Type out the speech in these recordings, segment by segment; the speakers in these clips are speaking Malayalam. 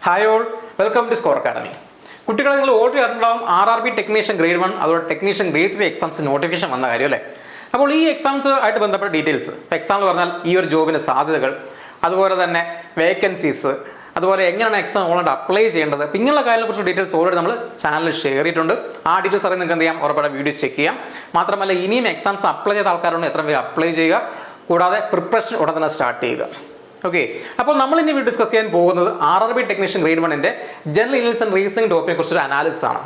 Hi all, welcome to Score academy. കുട്ടികളെ നിങ്ങൾ ഓൾറെഡി അറിഞ്ഞിട്ടുണ്ടാവും RRB ടെക്നീഷ്യൻ ഗ്രേഡ് 1 അതുപോലെ ടെക്നീഷ്യൻ ഗ്രേഡ് 3 എക്സാംസ് നോട്ടിഫിക്കേഷൻ വന്ന കാര്യം അല്ലേ. അപ്പോൾ ഈ എക്സാംസ് ആയിട്ട് ബന്ധപ്പെട്ട ഡീറ്റെയിൽസ്, എക്സാമ്പിൾ പറഞ്ഞാൽ ഈ ഒരു ജോബിൻ്റെ സാധ്യതകൾ, അതുപോലെ തന്നെ വേക്കൻസീസ്, അതുപോലെ എങ്ങനെയാണ് എക്സാം ഓൾറെഡി അപ്ലൈ ചെയ്യേണ്ടത്, അപ്പോൾ ഇങ്ങനെയുള്ള കാര്യങ്ങളെക്കുറിച്ച് ഡീറ്റെയിൽസ് ഓൾറെഡി നമ്മൾ ചാനലിൽ ഷെയർ ചെയ്തിട്ടുണ്ട്. ആ ഡീറ്റെയിൽസ് അറിയാൻ നിങ്ങൾക്ക് എന്ത് ചെയ്യാം, ഉറപ്പായിട്ട് വീഡിയോസ് ചെക്ക് ചെയ്യാം. മാത്രമല്ല ഇനിയും എക്സാംസ് അപ്ലൈ ചെയ്ത ആൾക്കാരുണ്ട്, എത്ര പേര് അപ്ലൈ ചെയ്യുക, കൂടാതെ പ്രിപ്പറേഷൻ ഉടൻ തന്നെ സ്റ്റാർട്ട് ചെയ്യുക. ഓക്കെ, അപ്പോൾ നമ്മൾ ഇനി ഡിസ്കസ് ചെയ്യാൻ പോകുന്നത് RRB ടെക്നീഷ്യൻ ഗ്രേഡ് 1-ന്റെ ജനറൽ ഇംഗ്ലീഷ് ആൻഡ് റീസണിംഗ് ടോപ്പിനെ കുറിച്ചൊരു അനാലിസിസ് ആണ്.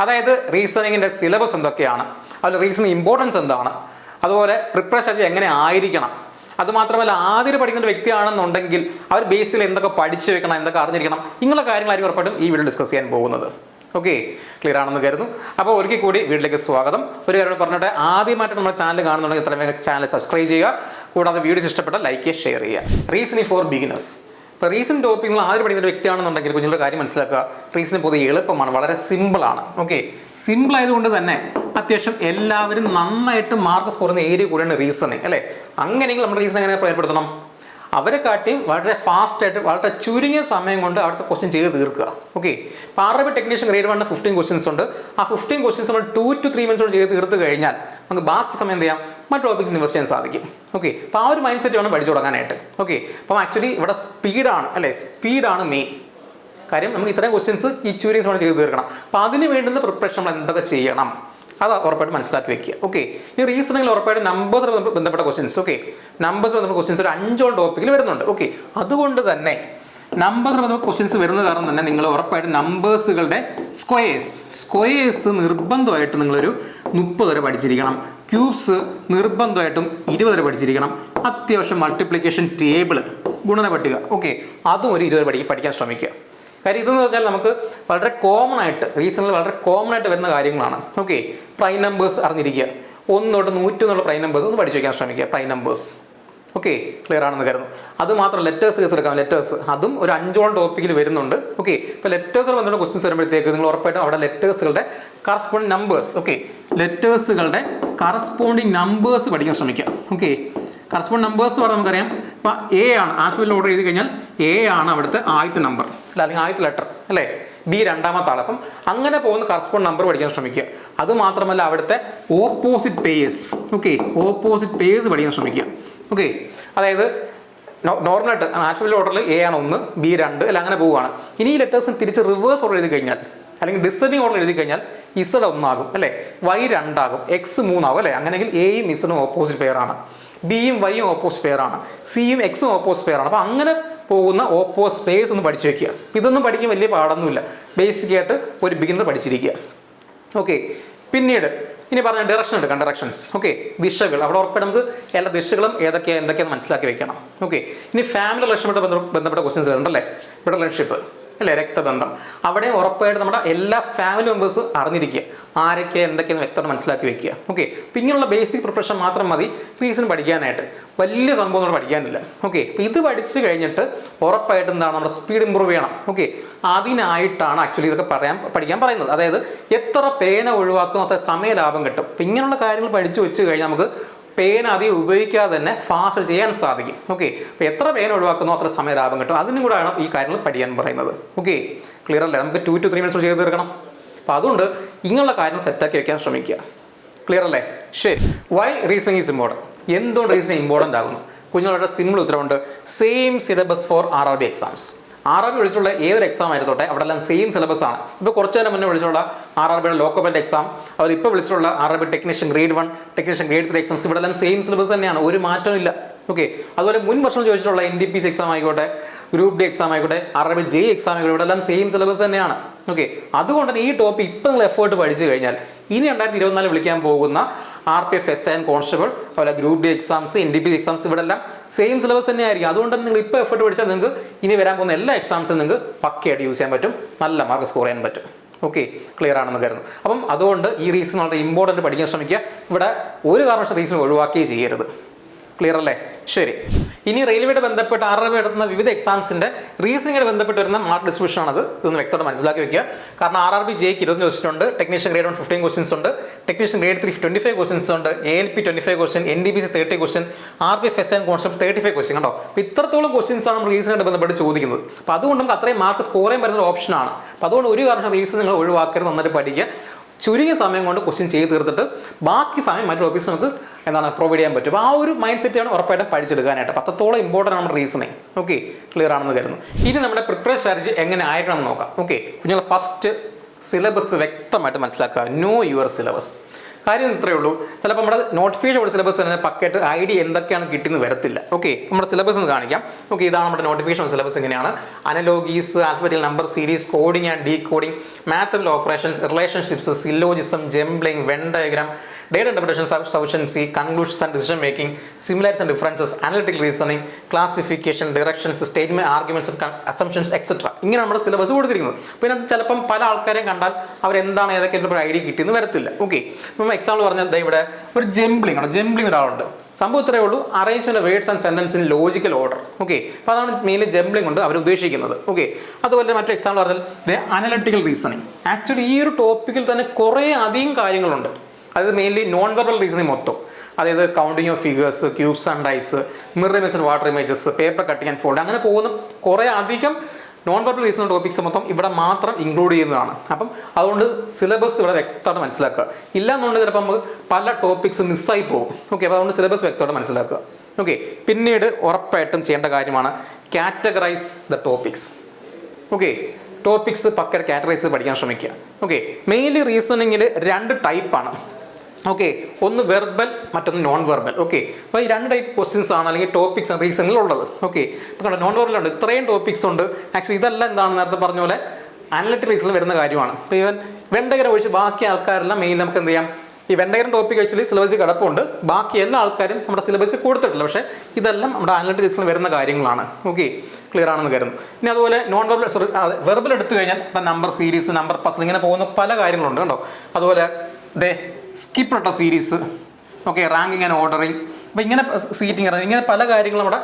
അതായത് റീസണിങ്ങിൻ്റെ സിലബസ് എന്തൊക്കെയാണ്, അതുപോലെ റീസണിങ് ഇമ്പോർട്ടൻസ് എന്താണ്, അതുപോലെ പ്രിപ്പറേഷൻ എങ്ങനെ ആയിരിക്കണം, അതുമാത്രമല്ല ആദ്യം പഠിക്കുന്ന വ്യക്തിയാണെന്നുണ്ടെങ്കിൽ അവർ ബേസിൽ എന്തൊക്കെ പഠിച്ചു വെക്കണം, എന്തൊക്കെ അറിഞ്ഞിരിക്കണം, ഇങ്ങനെയുള്ള കാര്യങ്ങളായിരിക്കും ഉറപ്പായിട്ടും ഈ വീഡിയോ ഡിസ്കസ് ചെയ്യാൻ പോകുന്നത്. ഓക്കെ, ക്ലിയർ ആണെന്ന് കരുതുന്നു. അപ്പോൾ ഒരിക്കൽ കൂടി വീട്ടിലേക്ക് സ്വാഗതം. ഒരു കാര്യം പറഞ്ഞിട്ട്, ആദ്യമായിട്ട് നമ്മുടെ ചാനൽ കാണുന്നുണ്ടെങ്കിൽ എത്രയും വേഗം ചാനൽ സബ്സ്ക്രൈബ് ചെയ്യുക, കൂടാതെ വീഡിയോസ് ഇഷ്ടപ്പെട്ട ലൈക്ക് ചെയ്യുക, ഷെയർ ചെയ്യുക. Reasoning for beginners. ഇപ്പോൾ റീസൺ ടോപ്പിക് നിങ്ങൾ ആദ്യം പഠിക്കുന്ന വ്യക്തിയാണെന്നുണ്ടെങ്കിൽ കുഞ്ഞുങ്ങളുടെ കാര്യം മനസ്സിലാക്കുക, റീസണിങ് പൊതുവെ എളുപ്പമാണ്, വളരെ സിമ്പിളാണ്. ഓക്കെ, സിമ്പിൾ ആയതുകൊണ്ട് തന്നെ അത്യാവശ്യം എല്ലാവരും നന്നായിട്ട് മാർക്ക് സ്കോർ ചെയ്യുന്ന ഏരിയ കൂടെയാണ് റീസണിങ് അല്ലേ. അങ്ങനെയെങ്കിൽ നമ്മുടെ റീസൺ എങ്ങനെ പ്രയോജനപ്പെടുത്തണം, അവരെ കാട്ടിയും വളരെ ഫാസ്റ്റായിട്ട് വളരെ ചുരുങ്ങിയ സമയം കൊണ്ട് അവിടുത്തെ ക്വസ്റ്റ്യൻ ചെയ്ത് തീർക്കുക. ഓക്കെ, ഇപ്പോൾ RRB ടെക്നീഷ്യൻ ഗ്രേഡ് 1 15 ക്വസ്റ്റ്യൻസ് ഉണ്ട്. ആ 15 ക്വസ്റ്റ്യൻസ് നമ്മൾ 2 to 3 മിനിറ്റ്സ് കൊണ്ട് ചെയ്ത് തീർത്ത് കഴിഞ്ഞാൽ നമുക്ക് ബാക്കി സമയം എന്ത് ചെയ്യാം, മറ്റു ടോപ്പിക്സ് ഇൻവെസ്റ്റ് ചെയ്യാൻ സാധിക്കും. ഓക്കെ, അപ്പോൾ ആ ഒരു മൈൻഡ് സെറ്റ് വേണം പഠിച്ചു തുടങ്ങാനായിട്ട്. ഓക്കെ, അപ്പം ആക്ച്വലി ഇവിടെ സ്പീഡാണ് അല്ലേ, സ്പീഡാണ് മെയിൻ കാര്യം. നമുക്ക് ഇത്രയും ക്വസ്റ്റ്യൻസ് ഈ ചുരുങ്ങിയ സമയം ചെയ്ത് തീർക്കണം. അപ്പോൾ അതിന് വേണ്ടുന്ന പ്രിപ്പറേഷൻ നമ്മൾ എന്തൊക്കെ ചെയ്യണം അത് ഉറപ്പായിട്ട് മനസ്സിലാക്കി വെക്കുക. ഓക്കെ, ഈ റീസണിങ്ങിൽ ഉറപ്പായിട്ട് നമ്പേഴ്സ് ബന്ധപ്പെട്ട ക്വസ്റ്റ്യൻസ്, ഓക്കെ, നമ്പേഴ്സ് ബന്ധപ്പെട്ട ക്വസ്റ്റ്യൻസ് ഒരു 5 ടോപ്പിക്കിൽ വരുന്നുണ്ട്. ഓക്കെ, അതുകൊണ്ട് തന്നെ നമ്പേഴ്സ് ബന്ധപ്പെട്ട ക്വസ്റ്റ്യൻസ് വരുന്ന കാരണം തന്നെ നിങ്ങൾ ഉറപ്പായിട്ട് നമ്പേഴ്സുകളുടെ സ്ക്വയേഴ്സ് നിർബന്ധമായിട്ട് നിങ്ങളൊരു 30 വരെ പഠിച്ചിരിക്കണം. ക്യൂബ്സ് നിർബന്ധമായിട്ടും 20 വരെ പഠിച്ചിരിക്കണം. അത്യാവശ്യം മൾട്ടിപ്ലിക്കേഷൻ ടേബിൾ, ഗുണന പട്ടിക, ഓക്കെ, അതും ഒരു 20 വരെ പഠിക്കാൻ ശ്രമിക്കുക. കാര്യം ഇതെന്ന് പറഞ്ഞാൽ നമുക്ക് വളരെ കോമൺ ആയിട്ട് റീസണിൽ വളരെ കോമൺ ആയിട്ട് വരുന്ന കാര്യങ്ങളാണ്. ഓക്കെ, പ്രൈം നമ്പേഴ്സ് അറിഞ്ഞിരിക്കുക, 1 തൊട്ട് 100 എന്നുള്ള പ്രൈം നമ്പേഴ്സ് ഒന്ന് പഠിച്ചു വയ്ക്കാൻ ശ്രമിക്കുക. പ്രൈം നമ്പേഴ്സ് ഓക്കെ, ക്ലിയർ ആണെന്ന് കരുതുന്നു. അതുമാത്രം ലെറ്റേഴ്സ് കേസ് എടുക്കാം. ലെറ്റേഴ്സ് അതും ഒരു 5 ടോപ്പിക്കിൽ വരുന്നുണ്ട്. ഓക്കെ, ഇപ്പോൾ ലെറ്റേഴ്സുകൾ വന്നിട്ട് ക്വസ്റ്റ്യൻസ് വരുമ്പോഴത്തേക്ക് നിങ്ങൾ ഉറപ്പായിട്ടും അവിടെ ലെറ്റേഴ്സുകളുടെ കറസ്പോണ്ടിങ് നമ്പേഴ്സ്, ഓക്കെ, ലെറ്റേഴ്സുകളുടെ കറസ്പോണ്ടിങ് നമ്പേഴ്സ് പഠിക്കാൻ ശ്രമിക്കുക. ഓക്കെ, കറസ്പോണ്ടിങ് നമ്പേഴ്സ് പറഞ്ഞാൽ നമുക്കറിയാം, ഇപ്പോൾ A ആണ് ആൽഫബറ്റിൽ ഓർഡർ ചെയ്ത് കഴിഞ്ഞാൽ A ആണ് അവിടുത്തെ ആദ്യത്തെ നമ്പർ അല്ലെങ്കിൽ ആദ്യത്തെ ലെറ്റർ അല്ലേ, B രണ്ടാമത്തെ ആൾ. അപ്പം അങ്ങനെ പോകുന്ന കറസ്പോണ്ട് നമ്പർ പഠിക്കാൻ ശ്രമിക്കുക. അതുമാത്രമല്ല അവിടുത്തെ opposite payers, okay, opposite payers പഠിക്കാൻ ശ്രമിക്കുക. ഓക്കെ, അതായത് നോർമലായിട്ട് ആൽഫബറ്റിൽ ഓർഡറിൽ A ആണ് 1, B 2 അല്ല അങ്ങനെ പോവുകയാണ്. ഇനി ഈ ലെറ്റേഴ്സിന് തിരിച്ച് റിവേഴ്സ് ഓർഡർ എഴുതി കഴിഞ്ഞാൽ അല്ലെങ്കിൽ ഡിസെൻഡിങ് ഓർഡർ എഴുതി കഴിഞ്ഞാൽ Z 1 ആകും അല്ലേ, Y 2 ആകും, X 3 ആകും അല്ലേ. അങ്ങനെയെങ്കിൽ Aയും Zനും ഓപ്പോസിറ്റ് പെയർ ആണ്, Bയും Yയും ഓപ്പോസിറ്റ് പെയർ ആണ്, Cയും Xും ഓപ്പോസിറ്റ് പെയർ ആണ്. അപ്പോൾ അങ്ങനെ പോകുന്ന ഓപ്പോസിറ്റ് പേഴ്സ് ഒന്ന് പഠിച്ചു വെക്കുക. ഇതൊന്നും പഠിക്കാൻ വലിയ പാടൊന്നുമില്ല, ബേസിക് ആയിട്ട് ഒരു ബിഗിനർ പഠിച്ചിരിക്കുക. ഓക്കെ, പിന്നീട് ഇനി പറഞ്ഞ ഡയറക്ഷൻ എടുക്കാം, ഡയറക്ഷൻസ്. ഓക്കെ, ദിശകൾ അവിടെ ഉറപ്പായിട്ട് നമുക്ക് എല്ലാ ദിശകളും ഏതൊക്കെയാണ് എന്തൊക്കെയാണെന്ന് മനസ്സിലാക്കി വെക്കണം. ഓക്കെ, ഇനി ഫാമിലി റിലേഷനുമായിട്ട് ബന്ധപ്പെട്ട ക്വസ്റ്റ്യൻസ് വരുന്നുണ്ടല്ലേ, ഇവിടെ റിലേഷൻഷിപ്പ് അല്ലേ, രക്തബന്ധം, അവിടെ ഉറപ്പായിട്ട് നമ്മുടെ എല്ലാ ഫാമിലി മെമ്പേഴ്സ് അറിഞ്ഞിരിക്കുക, ആരൊക്കെ എന്തൊക്കെയെന്ന് വ്യക്തമായിട്ട് മനസ്സിലാക്കി വെക്കുക. ഓക്കെ, അപ്പം ഇങ്ങനെയുള്ള ബേസിക് പ്രിപ്പറേഷൻ മാത്രം മതി റീസൺ പഠിക്കാനായിട്ട്, വലിയ സംഭവം നമ്മൾ പഠിക്കാനില്ല. ഓക്കെ, അപ്പം ഇത് പഠിച്ചു കഴിഞ്ഞിട്ട് ഉറപ്പായിട്ട് എന്താണ് നമ്മുടെ സ്പീഡ് ഇമ്പ്രൂവ് ചെയ്യണം. ഓക്കെ, അതിനായിട്ടാണ് ആക്ച്വലി ഇതൊക്കെ പഠിക്കാൻ പറയുന്നത്. അതായത് എത്ര പേന ഒഴിവാക്കുന്ന അത്ര സമയ ലാഭം കിട്ടും. അപ്പം ഇങ്ങനെയുള്ള കാര്യങ്ങൾ പഠിച്ചു വെച്ച് കഴിഞ്ഞാൽ നമുക്ക് പേന അധികം ഉപയോഗിക്കാതെ തന്നെ ഫാസ്റ്റ് ചെയ്യാൻ സാധിക്കും. ഓക്കെ, അപ്പോൾ എത്ര പേന ഒഴിവാക്കുന്നോ അത്ര സമയ ലാഭം കിട്ടും. അതിനും കൂടെയാണ് ഈ കാര്യങ്ങൾ പഠിക്കാൻ പറയുന്നത്. ഓക്കെ, ക്ലിയർ അല്ലേ, നമുക്ക് 2 to 3 മിനിറ്റ്സ് ചെയ്ത് തീർക്കണം. അപ്പോൾ അതുകൊണ്ട് ഇങ്ങനെയുള്ള കാര്യങ്ങൾ സെറ്റാക്കി വെക്കാൻ ശ്രമിക്കുക. ക്ലിയർ അല്ലേ, ശരി. വൈ റീസണിങ് ഈസ് ഇമ്പോർട്ടൻറ്റ്, എന്തുകൊണ്ട് റീസണിങ് ഇമ്പോർട്ടൻ്റ് ആകുന്നു? കുഞ്ഞുങ്ങളുടെ സിമ്പിൾ ഉത്തരവുണ്ട്, same syllabus for RRB exams. RRB വിളിച്ചുള്ള ഏതൊരു എക്സാം ആയിരുന്നോട്ടെ അവിടെ എല്ലാം സെയിം സിലബസ് ആണ്. ഇപ്പോൾ കുറച്ച് നേരം മുന്നേ വിളിച്ചുള്ള RRBയുടെ ലോക്കൽ ബെൽറ്റ് എക്സാം, അതുപോലെ ഇപ്പോൾ വിളിച്ചുള്ള RRB technician grade 1 technician grade 3 exams ഇവിടെ എല്ലാം സെയിം സിലബസ് തന്നെയാണ്, ഒരു മാറ്റവും ഇല്ല. ഓക്കെ, അതുപോലെ മുൻ വർഷം ചോദിച്ചിട്ടുള്ള NTPC എക്സാം ആയിക്കോട്ടെ, ഗ്രൂപ്പ് ഡി എക്സാം ആയിക്കോട്ടെ, RRB JEE എക്സാം ആയിക്കോട്ടെ, ഇവിടെ എല്ലാം സെയിം സിലബസ് തന്നെയാണ്. ഓക്കെ, അതുകൊണ്ട് തന്നെ ഈ ടോപ്പിക് ഇപ്പം നിങ്ങൾ എഫേർട്ട് പഠിച്ചു കഴിഞ്ഞാൽ ഇനി 2024 വിളിക്കാൻ പോകുന്ന RPF SI ആൻഡ് കോൺസ്റ്റബിൾ, അതുപോലെ group D exams, NTPC exams ഇവിടെ എല്ലാം സെയിം സിലബസ് തന്നെയായിരിക്കും. അതുകൊണ്ട് തന്നെ നിങ്ങൾ ഇപ്പോൾ എഫേർട്ട് പഠിച്ചാൽ നിങ്ങൾക്ക് ഇനി വരാൻ പോകുന്ന എല്ലാ എക്സാംസും നിങ്ങൾക്ക് പക്കയായിട്ട് യൂസ് ചെയ്യാൻ പറ്റും, നല്ല മാർക്ക് സ്കോർ ചെയ്യാൻ പറ്റും. ഓക്കെ, ക്ലിയർ ആണെന്ന് കരുതുന്നു. അപ്പം അതുകൊണ്ട് ഈ റീസൺ വളരെ ഇമ്പോർട്ടൻറ്റ് പഠിക്കാൻ ശ്രമിക്കുക. ഇവിടെ ഒരു കാരണവശാലും റീസൺ ഒഴിവാക്കുകയും ചെയ്യരുത്. ക്ലിയർ അല്ലേ? ശരി. ഇനി റെയിൽവേയുടെ ബന്ധപ്പെട്ട് RRB നടത്തുന്ന വിവിധ എക്സാംസിന്റെ റീസണിംഗായിട്ട് ബന്ധപ്പെട്ട് വരുന്ന മാർക്ക് ഡിസ്ട്രിബ്യൂഷൻ ആണത്. ഇതൊന്ന് വ്യക്തമായിട്ട് മനസ്സിലാക്കി വെക്കുക. കാരണം RRB JEE 20 ക്വസ്റ്റൻ ഉണ്ട്, ടെക്നീഷ്യൻ ഗ്രേഡ് 1 15 ക്വസ്റ്റൻസ് ഉണ്ട്, ടെക്നീഷ്യൻ ഗ്രേഡ് 3 25 ക്വസ്റ്റൻസ് ഉണ്ട്, ALP 25 question, NDBC 30 question, RPF and concept 35 question. കണ്ടോ? അപ്പോൾ ഇത്രത്തോളം ക്വസ്റ്റൻസ് ആണ് നമ്മൾ റീസണിംഗായിട്ട് ബന്ധപ്പെട്ട് ചോദിക്കുന്നത്. അപ്പോൾ അതുകൊണ്ട് നമുക്ക് അത്രയും മാർക്ക് സ്കോർ ചെയ്യാൻ പറ്റുന്ന ഒരു ഓപ്ഷനാണ്. അപ്പോൾ അതുകൊണ്ട് ഒരു കാരണം റീസൺ നിങ്ങൾ ഒഴിവാക്കരുത്, നന്നായിട്ട് പഠിക്കുക. ചുരുങ്ങിയ സമയം കൊണ്ട് ക്വസ്റ്റ്യൻ ചെയ്ത് തീർത്തിട്ട് ബാക്കി സമയം മറ്റു ടോപ്പിക്സ് നമുക്ക് പ്രൊവൈഡ് ചെയ്യാൻ പറ്റും. അപ്പോൾ ആ ഒരു മൈൻഡ് സെറ്റാണ് ഉറപ്പായിട്ടും പഠിച്ചെടുക്കാനായിട്ട്. അപ്പോൾ അത്രത്തോളം ഇമ്പോർട്ടൻ്റ് ആണ് റീസണിങ്. ഓക്കെ, ക്ലിയർ ആണെന്ന് കരുതുന്നു. ഇനി നമ്മുടെ പ്രിപ്പറേഷൻ സ്ട്രാറ്റജി എങ്ങനെ ആയിരിക്കണം എന്ന് നോക്കാം. ഓക്കെ, നിങ്ങൾ ഫസ്റ്റ് സിലബസ് വ്യക്തമായിട്ട് മനസ്സിലാക്കുക. No your syllabus. കാര്യം ഇത്രയേ ഉള്ളൂ. ചിലപ്പോൾ നമ്മുടെ നോട്ടിഫിക്കേഷൻ സിലബസ് തന്നെ പക്കറ്റ് ഐഡിയ എന്തൊക്കെയാണ് കിട്ടിയെന്ന് വരത്തില്ല. ഓക്കെ, നമ്മുടെ സിലബസ് ഒന്ന് കാണിക്കാം. ഓക്കെ, ഇതാണ് നമ്മുടെ നോട്ടിഫിക്കേഷൻ സിലബസ്. എങ്ങനെയാണ്? അനലോഗീസ്, alphabetical number series, coding and decoding, math and operations, relationships, syllogism, ജംബ്ലിംഗ്, when diagram, data interpretation, sufficiency, conclusions and decision making, similarities and differences, analytical reasoning, classification, directions, statement, arguments and assumptions, etc. ഇങ്ങനെ നമ്മുടെ സിലബസ് കൊടുത്തിരിക്കുന്നത്. പിന്നെ അത് ചിലപ്പം പല ആൾക്കാരെയും കണ്ടാൽ അവരെന്താണ് ഏതൊക്കെ ഐഡിയ കിട്ടിയെന്ന് വരത്തില്ല. ഓക്കെ, നമ്മൾ എക്സാമ്പിൾ പറഞ്ഞാൽ ഇവിടെ ഒരു ജംബ്ലിംഗ് ആണ്. ജംബ്ലിംഗ് ഒരാളുണ്ട്. സംഭവം ഇത്രയേ ഉള്ളൂ. Arrangement words and sentence in logical order. Okay, അപ്പോൾ അതാണ് മെയിൻലി ജംബ്ലിംഗ് കൊണ്ട് അവർ ഉദ്ദേശിക്കുന്നത്. ഓക്കെ, അതുപോലെ മറ്റു എക്സാമ്പിൾ പറഞ്ഞാൽ അനലിറ്റിക്കൽ റീസണിങ്. ആക്ച്വലി ഈ ഒരു ടോപ്പിക്കിൽ തന്നെ കുറേ അധികം കാര്യങ്ങളുണ്ട്. അത് മെയിൻലി നോൺ വെർബൽ റീസണിങ് മൊത്തം. അതായത് counting of figures, cubes and dice, mirror image and water images, paper cutting and fold, അങ്ങനെ പോകുന്ന കുറേ അധികം നോൺ വെർബൽ റീസണിങ് ടോപ്പിക്സ് മൊത്തം ഇവിടെ മാത്രം ഇൻക്ലൂഡ് ചെയ്യുന്നതാണ്. അപ്പം അതുകൊണ്ട് സിലബസ് ഇവിടെ വ്യക്തമായിട്ട് മനസ്സിലാക്കുക. ഇല്ലാന്നുണ്ടെങ്കിൽ ചിലപ്പോൾ നമുക്ക് പല ടോപ്പിക്സ് മിസ്സായി പോകും. ഓക്കെ, അപ്പോൾ അതുകൊണ്ട് സിലബസ് വ്യക്തമായിട്ട് മനസ്സിലാക്കുക. ഓക്കെ, പിന്നീട് ഉറപ്പായിട്ടും ചെയ്യേണ്ട കാര്യമാണ് categorise the topics. Okay, topics പക്കറ്റ് കാറ്റഗറൈസ് പഠിക്കാൻ ശ്രമിക്കുക. ഓക്കെ, മെയിൻലി റീസണിങ്ങിൽ 2 ടൈപ്പാണ്. ഓക്കെ, ഒന്ന് വെർബൽ, മറ്റൊന്ന് നോൺ വെർബൽ. ഓക്കെ, അപ്പോൾ ഈ 2 ടൈപ്പ് ക്വസ്റ്റ്യൻസ് ആണ് അല്ലെങ്കിൽ ടോപ്പിക്സ് ആണ് റീസണിങ്ങിൽ ഉള്ളത്. ഓക്കെ, ഇപ്പോൾ കണ്ടോ, നോൺ വെർബലുണ്ട്, ഇത്രയും ടോപ്പിക്സ് ഉണ്ട്. ആക്ച്വലി ഇതെല്ലാം എന്താണ് നേരത്തെ പറഞ്ഞ പോലെ അനലിറ്റിക്കൽ റീസണിൽ വരുന്ന കാര്യമാണ്. ഇപ്പോൾ ഈവൻ വെണ്ടകരം ഒഴിച്ച് ബാക്കി ആൾക്കാരെല്ലാം മെയിൻ നമുക്ക് എന്ത് ചെയ്യാം, ഈ വെണ്ടകരം ടോപ്പിക് വെച്ചാൽ സിലബസിൽ കിടപ്പുണ്ട്. ബാക്കി എല്ലാ ആൾക്കാരും നമ്മുടെ സിലബസിൽ കൊടുത്തിട്ടില്ല. പക്ഷേ ഇതെല്ലാം നമ്മുടെ അനലിറ്റിക്കൽ റീസണിൽ വരുന്ന കാര്യങ്ങളാണ്. ഓക്കെ, ക്ലിയർ ആണെന്ന് കരുതുന്നു. ഇനി അതുപോലെ നോൺ വെർബൽ വെർബൽ എടുത്തു കഴിഞ്ഞാൽ ഇപ്പം നമ്പർ സീരീസ്, നമ്പർ പസിൽ, ഇങ്ങനെ പോകുന്ന പല കാര്യങ്ങളുണ്ട്. കണ്ടോ, അതുപോലെ skip series, okay, ranking and ordering, അപ്പോൾ ഇങ്ങനെ സീറ്റിംഗ്, ഇങ്ങനെ പല കാര്യങ്ങളും നമ്മുടെ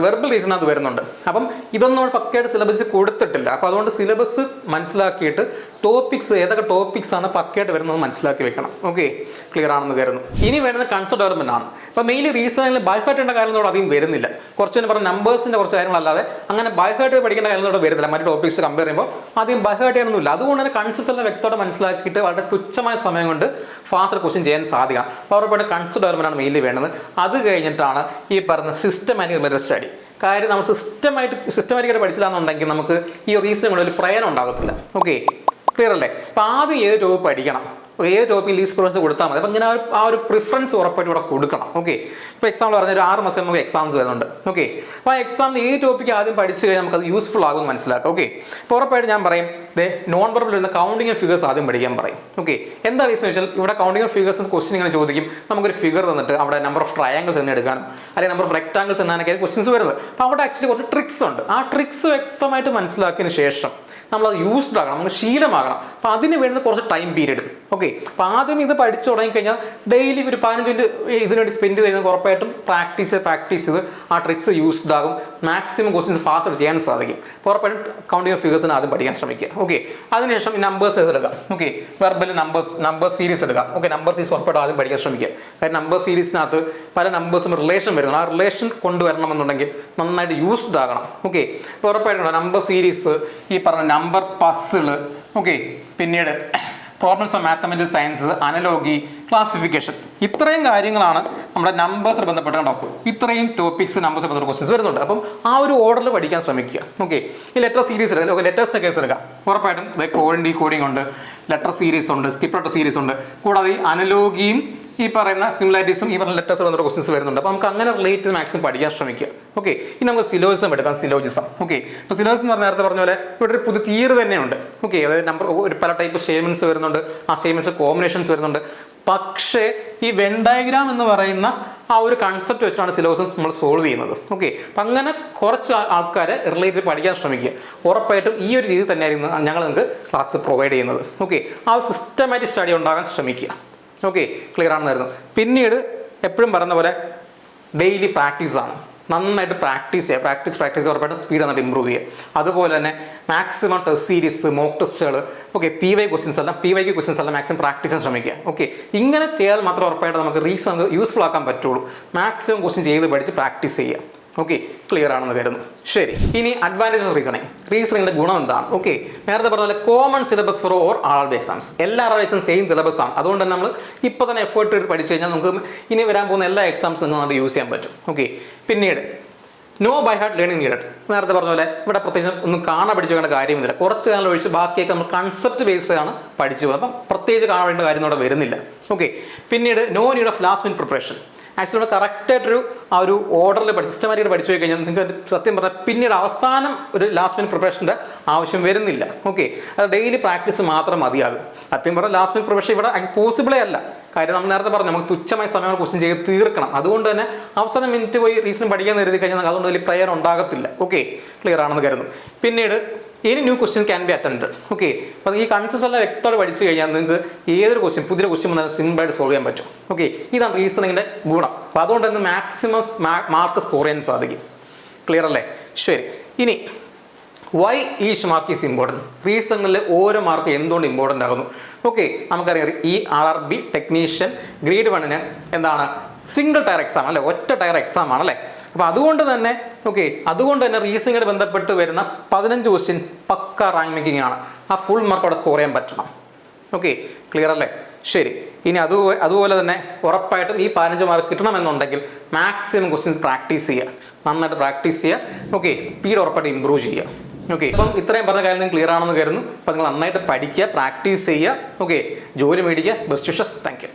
വെർബൽ റീസൺ അത് വരുന്നുണ്ട്. അപ്പം ഇതൊന്നും നമ്മൾ പക്കയായിട്ട് സിലബസ് കൊടുത്തിട്ടില്ല. അപ്പോൾ അതുകൊണ്ട് സിലബസ് മനസ്സിലാക്കിയിട്ട് ടോപ്പിക്സ് ഏതൊക്കെ ടോപ്പിക്സ് ആണ് പക്കയായിട്ട് വരുന്നത് മനസ്സിലാക്കി വെക്കണം. ഓക്കെ, ക്ലിയർ ആണെന്ന് കരുതുന്നു. ഇനി വരുന്നത് കൺസെപ്റ്റ് ഡെവലപ്മെന്റ് ആണ്. അപ്പോൾ മെയിൻലി റീസണിങ്ങിൽ ബൈഹാർട്ട് കാര്യങ്ങളോട് അധികം വരുന്നില്ല. കുറച്ച് പറഞ്ഞ നമ്പേഴ്സിൻ്റെ കുറച്ച് കാര്യങ്ങളല്ലാതെ അങ്ങനെ ബൈഹാർട്ട് പഠിക്കേണ്ട കാര്യങ്ങളോട് വരുന്നില്ല. മറ്റു ടോപ്പിക്സ് കമ്പയർ ചെയ്യുമ്പോൾ അധികം ബൈഹാർട്ട് ചെയ്യാനൊന്നുമില്ല. അതുകൊണ്ട് തന്നെ കൺസെപ്റ്റ്സ് എല്ലാം വ്യക്തമായിട്ട് മനസ്സിലാക്കിയിട്ട് വളരെ തുച്ഛമായ സമയം കൊണ്ട് ഫാസ്റ്റ് ക്വസ്റ്റ്യൻ ചെയ്യാൻ സാധിക്കാം. അപ്പോൾ അവരുടെ കൺസെപ്റ്റ് ഡെവലപ്മെന്റ് ആണ് മെയിൻലി വേണ്ടത്. അത് കഴിഞ്ഞിട്ടാണ് ഈ പറഞ്ഞ സിസ്റ്റമാറ്റിക് റിലേറ്റഡ് സ്റ്റഡി. കാര്യം നമ്മൾ സിസ്റ്റമാറ്റിക്കായിട്ട് പഠിച്ചില്ലാന്നുണ്ടെങ്കിൽ നമുക്ക് ഈ റീസണിങ് കൊണ്ട് ഒരു പ്രയോജനം ഉണ്ടാകത്തില്ല. ഓക്കെ, ക്ലിയർ അല്ലേ? അപ്പോൾ ആദ്യം ഏത് ടോപ്പിക് പഠിക്കണം, ഏത് ടോപ്പിക് ലീസ്റ്റ് പ്രിഫറൻസ് കൊടുത്താൽ മതി. അപ്പം ഇങ്ങനെ ആ ഒരു പ്രിഫറൻസ് ഉറപ്പായിട്ട് ഇവിടെ കൊടുക്കണം. ഓക്കെ, ഇപ്പോൾ എക്സാമ്പിൾ പറഞ്ഞാൽ ഒരു 6 മാസം നമുക്ക് എക്സാംസ് വരുന്നുണ്ട്. ഓക്കെ, അപ്പോൾ ആ എക്സാമിൽ ഏത് ടോപ്പിക്ക് ആദ്യം പഠിച്ചു കഴിഞ്ഞാൽ നമുക്കത് യൂസ്ഫുൾ ആകുമെന്ന് മനസ്സിലാക്കാം. ഓക്കെ, അപ്പോൾ ഉറപ്പായിട്ട് ഞാൻ പറയും നോൺ വെർബൽ വരുന്ന കൗണ്ടിങ് ഓഫ് ഫിഗേഴ്സ് ആദ്യം പഠിക്കാൻ പറയും. ഓക്കെ, എന്താ റീസൺ വെച്ചാൽ ഇവിടെ കൗണ്ടിങ് ഓഫ് ഫിഗേഴ്സ് ക്വസ്റ്റ്യൻ ഇങ്ങനെ ചോദിക്കും. നമുക്കൊരു ഫിഗർ തന്നിട്ട് അവിടെ നമ്പർ ഓഫ് ട്രയാങ്കിൾസ് തന്നെ എടുക്കാനും അല്ലെങ്കിൽ നമ്പർ ഓഫ് റെക്ടാങ്കിൾസ് എന്നാനൊക്കെ ക്വസ്റ്റ്യൻസ് വരുന്നത്. അപ്പോൾ അവിടെ ആക്ച്വലി കുറച്ച് ട്രിക്സ് ഉണ്ട്. ആ ട്രിക്സ് വ്യക്തമായിട്ട് മനസ്സിലാക്കിയതിന് ശേഷം നമ്മളത് യൂസ്ഡ് ആകണം, നമുക്ക് ശീലമാകണം. അപ്പോൾ അതിന് വേണ്ടുന്ന കുറച്ച് ടൈം പീരീഡ്. ഓക്കെ, അപ്പോൾ ആദ്യം ഇത് പഠിച്ചു തുടങ്ങിക്കഴിഞ്ഞാൽ ഡെയിലി ഒരു 15 മിനിറ്റ് ഇതിനുവേണ്ടി സ്പെൻഡ് ചെയ്യുന്നത് ഉറപ്പായിട്ടും പ്രാക്ടീസ് ചെയ്ത് ആ ട്രിക്സ് യൂസ്ഡ് ആകും. മാക്സിമം ക്വസ്റ്റ്യൻസ് ഫാസ്റ്റ് ചെയ്യാൻ സാധിക്കും. അപ്പോൾ ഉറപ്പായിട്ടും കൗണ്ടിങ് ഓഫ് ഫിഗേഴ്സിന് ആദ്യം പഠിക്കാൻ ശ്രമിക്കുക. ഓക്കെ, അതിനുശേഷം നമ്പേഴ്സ് എടുക്കാം. ഓക്കെ, വെർബൽ നമ്പർ സീരീസ് എടുക്കാം. ഓക്കെ, നമ്പർ സീരീസ് ഉറപ്പായിട്ടും ആദ്യം പഠിക്കാൻ ശ്രമിക്കുക. കാരണം നമ്പർ സീരീസിനകത്ത് പല നമ്പേഴ്സും റിലേഷൻ വരുന്നു. ആ റിലേഷൻ കൊണ്ടുവരണമെന്നുണ്ടെങ്കിൽ നന്നായിട്ട് യൂസ്ഡ് ആകണം. ഓക്കെ, അപ്പോൾ ഉറപ്പായിട്ടും നമ്പർ സീരീസ്, ഈ പറഞ്ഞ നമ്പർ പസിള്, ഓക്കെ, പിന്നീട് problems of mathematical science, analogy, classification, ഇത്രയും കാര്യങ്ങളാണ് നമ്മുടെ നമ്പേഴ്സ് ബന്ധപ്പെട്ട്. കണ്ടോ, ഇത്രയും ടോപ്പിക്സ് നമ്പേഴ്സ് ബന്ധപ്പെട്ട ക്വസ്റ്റ്യൻസ് വരുന്നുണ്ട്. അപ്പം ആ ഒരു ഓർഡറിൽ പഠിക്കാൻ ശ്രമിക്കുക. ഓക്കെ, ഈ ലെറ്റർ സീരീസ് എടുക്കാം. ഓക്കെ, ലെറ്റേഴ്സിൻ്റെ കേസ് എടുക്കാം. ഉറപ്പായിട്ടും കോഡിംഗ് ഉണ്ട്, ലെറ്റർ സീരീസ് ഉണ്ട്, സ്കിപ്പ് ലെറ്റർ സീരീസ് ഉണ്ട്. കൂടാതെ ഈ അനലോഗിയും ഈ പറയുന്ന സിമിലാരിറ്റീസും ഈ പറഞ്ഞ ലെറ്റേഴ്സ് വന്നിട്ട് ക്വസ്റ്റ്യൻസ് വരുന്നുണ്ട്. അപ്പോൾ നമുക്ക് അങ്ങനെ റിലേറ്റ് ചെയ്ത് മാക്സിമം പഠിക്കാൻ ശ്രമിക്കുക. ഓക്കെ, ഇനി നമുക്ക് സിലോജിസം എടുക്കാം. സിലോജിസം, ഓക്കെ, ഇപ്പോൾ സിലോജിസം എന്ന് പറഞ്ഞാൽ നേരത്തെ പറഞ്ഞ പോലെ ഇവിടെ ഒരു പുതിയ തിയറി തന്നെയുണ്ട്. ഓക്കെ, അതായത് ഒരു പല ടൈപ്പ് സ്റ്റേറ്റ്മെന്റ്സ് വരുന്നുണ്ട്. ആ സ്റ്റേറ്റ്മെന്റ്സ് കോമ്പിനേഷൻസ് വരുന്നുണ്ട്. പക്ഷേ ഈ വെൻ ഡയഗ്രാം എന്ന് പറയുന്ന ആ ഒരു കൺസെപ്റ്റ് വെച്ചാണ് സിലബസ് നമ്മൾ സോൾവ് ചെയ്യുന്നത്. ഓക്കെ, അപ്പം അങ്ങനെ കുറച്ച് ആൾക്കാരെ റിലേറ്റഡ് പഠിക്കാൻ ശ്രമിക്കുക. ഉറപ്പായിട്ടും ഈ ഒരു രീതി തന്നെയായിരുന്നു ഞങ്ങൾ നിങ്ങൾക്ക് ക്ലാസ് പ്രൊവൈഡ് ചെയ്യുന്നത്. ഓക്കെ, ആ ഒരു സിസ്റ്റമാറ്റിക് സ്റ്റഡി ഉണ്ടാകാൻ ശ്രമിക്കുക. ഓക്കെ, ക്ലിയർ ആണെന്നായിരുന്നു. പിന്നീട് എപ്പോഴും പറയുന്ന പോലെ ഡെയിലി പ്രാക്ടീസാണ്. നന്നായിട്ട് പ്രാക്ടീസ് ചെയ്യുക. പ്രാക്ടീസ് ഉറപ്പായിട്ടും സ്പീഡ് നന്നായിട്ട് ഇമ്പ്രൂവ് ചെയ്യുക. അതുപോലെ തന്നെ മാക്സിമം ടെസ്റ്റ് സീരീസ്, മോക്ക് ടെസ്റ്റുകൾ, ഓക്കെ, PY ക്വസ്റ്റ്യൻസ് എല്ലാം മാക്സിമം പ്രാക്ടീസ് ചെയ്യാൻ ശ്രമിക്കുക. ഓക്കെ, ഇങ്ങനെ ചെയ്താൽ മാത്രം ഉറപ്പായിട്ട് നമുക്ക് നമുക്ക് യൂസ്ഫുൾ ആക്കാൻ പറ്റുള്ളൂ. മാക്സിമം ക്വസ്റ്റ്യൻ ചെയ്ത് പഠിച്ച് പ്രാക്ടീസ് ചെയ്യുക. ഓക്കെ, ക്ലിയർ ആണെന്ന് കരുതുന്നു. ശരി, ഇനി അഡ്വാൻറ്റേജ് ഓഫ് റീസണിങ്ങിൻ്റെ ഗുണം എന്താണ്? ഓക്കെ, നേരത്തെ പറഞ്ഞ പോലെ common syllabus four all exams. എല്ലാ എക്സാംസ് സെയിം സിലബസ് ആണ്. അതുകൊണ്ട് തന്നെ നമ്മൾ ഇപ്പോൾ തന്നെ എഫേർട്ട് എടുത്ത് പഠിച്ചു കഴിഞ്ഞാൽ നമുക്ക് ഇനി വരാൻ പോകുന്ന എല്ലാ എക്സാംസും നിങ്ങൾക്ക് യൂസ് ചെയ്യാൻ പറ്റും. ഓക്കെ, പിന്നീട് no by heart learning needed. നേരത്തെ പറഞ്ഞ പോലെ ഇവിടെ പ്രത്യേകിച്ച് ഒന്നും കാണാൻ പഠിച്ചു വേണ്ട കാര്യമൊന്നുമില്ല. കുറച്ച് കാലം ഒഴിച്ച് ബാക്കിയൊക്കെ നമ്മൾ കൺസെപ്റ്റ് ബേസ്ഡ് ആണ് പഠിച്ചു പോകുന്നത്. അപ്പം പ്രത്യേകിച്ച് കാണാൻ വേണ്ട കാര്യം ഇവിടെ വരുന്നില്ല. ഓക്കെ, പിന്നീട് no need of last minute preparation. Actually കറക്റ്റായിട്ടൊരു ഓർഡറിൽ സിസ്റ്റമാറ്റിക്കായിട്ട് പഠിച്ചു പോയി കഴിഞ്ഞാൽ നിങ്ങൾക്ക് സത്യം പറഞ്ഞാൽ പിന്നീട് അവസാനം ഒരു ലാസ്റ്റ് മിനിറ്റ് പ്രിപ്പറേഷൻ്റെ ആവശ്യം വരുന്നില്ല. ഓക്കെ, അത് ഡെയിലി പ്രാക്ടീസ് മാത്രം മതിയാകും. സത്യം പറഞ്ഞാൽ ലാസ്റ്റ് മിനിറ്റ് പ്രിപ്പറേഷൻ ഇവിടെ പോസിബിളേ അല്ല. കാര്യം നമ്മൾ നേരത്തെ പറഞ്ഞു നമുക്ക് തുച്ഛമായ സമയങ്ങൾ ക്വസ്റ്റ്യൻ ചെയ്ത് തീർക്കണം. അതുകൊണ്ട് തന്നെ അവസാന മിനിറ്റ് പോയി റീസൺ പഠിക്കാൻ കരുതി കഴിഞ്ഞാൽ അതുകൊണ്ട് വലിയ പ്രയർ ഉണ്ടാകത്തില്ല. ഓക്കെ, ക്ലിയർ ആണെന്ന് കരുതുന്നു. പിന്നീട് any new question can be attended. Okay, അപ്പം ഈ കൺസെപ്റ്റ് എല്ലാം വ്യക്തമായിട്ട് പഠിച്ചു കഴിഞ്ഞാൽ നിങ്ങൾക്ക് ഏതൊരു പുതിയ ക്വസ്റ്റ്യൻ വന്നാൽ സിമ്പിളായിട്ട് സോൾവ് ചെയ്യാൻ പറ്റും. ഓക്കെ, ഇതാണ് റീസണിങ്ങിൻ്റെ ഗുണം. അപ്പോൾ അതുകൊണ്ട് തന്നെ മാക്സിമം മാർക്ക് സ്കോർ ചെയ്യാൻ സാധിക്കും. ക്ലിയർ അല്ലേ? ശരി, ഇനി why each mark is important. റീസണിങ്ങിൽ ഓരോ മാർക്ക് എന്തുകൊണ്ട് ഇമ്പോർട്ടൻ്റ് ആകുന്നു? ഓക്കെ, നമുക്കറിയാം ഈ RRB ടെക്നീഷ്യൻ ഗ്രേഡ് 1 എന്താണ് സിംഗിൾ ടയർ എക്സാം അല്ലേ, ഒറ്റ ടയർ എക്സാം ആണല്ലേ. അപ്പോൾ അതുകൊണ്ട് തന്നെ റീസണിങ്ങോട് ബന്ധപ്പെട്ട് വരുന്ന 15 ക്വസ്റ്റ്യൻ പക്ക റാങ്ക് മേക്കിംഗ് ആണ്. ആ ഫുൾ മാർക്ക് അവിടെ സ്കോർ ചെയ്യാൻ പറ്റണം. ഓക്കെ, ക്ലിയർ അല്ലേ? ശരി, ഇനി അതുപോലെ തന്നെ ഉറപ്പായിട്ടും ഈ 15 മാർക്ക് കിട്ടണമെന്നുണ്ടെങ്കിൽ മാക്സിമം ക്വസ്റ്റ്യൻസ് പ്രാക്ടീസ് ചെയ്യുക. നന്നായിട്ട് പ്രാക്ടീസ് ചെയ്യുക. ഓക്കെ, സ്പീഡ് ഉറപ്പായിട്ട് ഇമ്പ്രൂവ് ചെയ്യുക. ഓക്കെ, അപ്പം ഇത്രയും പറഞ്ഞ കാര്യം നിങ്ങൾ ക്ലിയർ ആണെന്ന് കരുതുന്നു. അപ്പം നിങ്ങൾ നന്നായിട്ട് പഠിക്കുക, പ്രാക്ടീസ് ചെയ്യുക. ഓക്കെ, ജോലി മേടിക്കുക. Best wishes. Thank you.